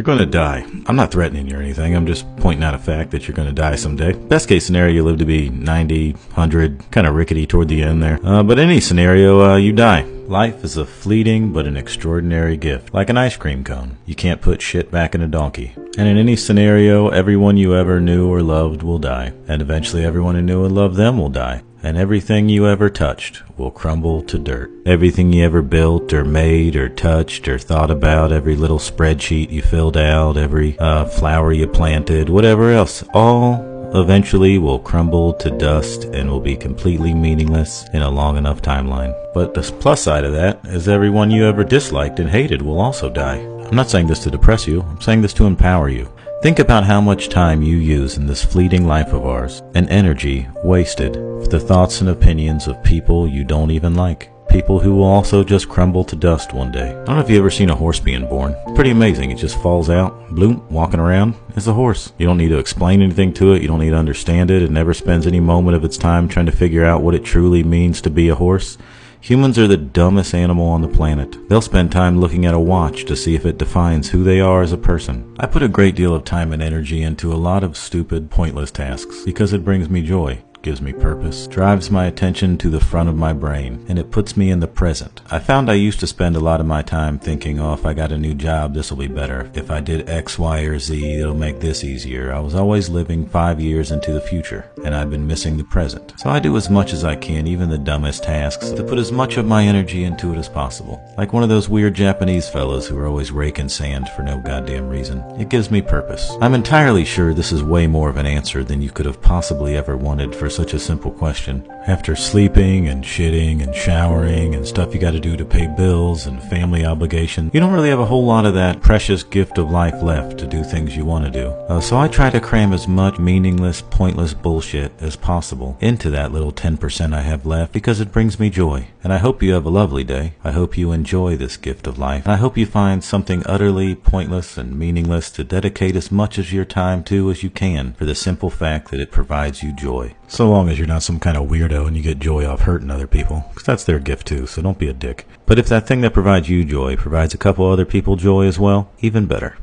You're going to die. I'm not threatening you or anything. I'm just pointing out a fact that you're going to die someday. Best case scenario, you live to be 90, 100, kind of rickety toward the end there. But any scenario, you die. Life is a fleeting but an extraordinary gift, like an ice cream cone. You can't put shit back in a donkey. And in any scenario, everyone you ever knew or loved will die. And eventually everyone who knew and loved them will die. And everything you ever touched will crumble to dirt. Everything you ever built or made or touched or thought about, every little spreadsheet you filled out, every flower you planted, whatever else, all eventually will crumble to dust and will be completely meaningless in a long enough timeline. But the plus side of that is everyone you ever disliked and hated will also die. I'm not saying this to depress you, I'm saying this to empower you. Think about how much time you use in this fleeting life of ours, and energy wasted for the thoughts and opinions of people you don't even like. People who will also just crumble to dust one day. I don't know if you've ever seen a horse being born. Pretty amazing. It just falls out, bloom, walking around. It's a horse. You don't need to explain anything to it. You don't need to understand it. It never spends any moment of its time trying to figure out what it truly means to be a horse. Humans are the dumbest animal on the planet. They'll spend time looking at a watch to see if it defines who they are as a person. I put a great deal of time and energy into a lot of stupid, pointless tasks because it brings me joy. Gives me purpose, drives my attention to the front of my brain, and it puts me in the present. I found I used to spend a lot of my time thinking, oh, if I got a new job, this will be better. If I did X, Y, or Z, it'll make this easier. I was always living 5 years into the future, and I've been missing the present. So I do as much as I can, even the dumbest tasks, to put as much of my energy into it as possible. Like one of those weird Japanese fellas who are always raking sand for no goddamn reason. It gives me purpose. I'm entirely sure this is way more of an answer than you could have possibly ever wanted for such a simple question. After sleeping and shitting and showering and stuff you got to do to pay bills and family obligations, you don't really have a whole lot of that precious gift of life left to do things you want to do. So I try to cram as much meaningless, pointless bullshit as possible into that little 10% I have left because it brings me joy. And I hope you have a lovely day. I hope you enjoy this gift of life. And I hope you find something utterly pointless and meaningless to dedicate as much of your time to as you can for the simple fact that it provides you joy. So long as you're not some kind of weirdo and you get joy off hurting other people, because that's their gift too, so don't be a dick. But if that thing that provides you joy provides a couple other people joy as well, even better.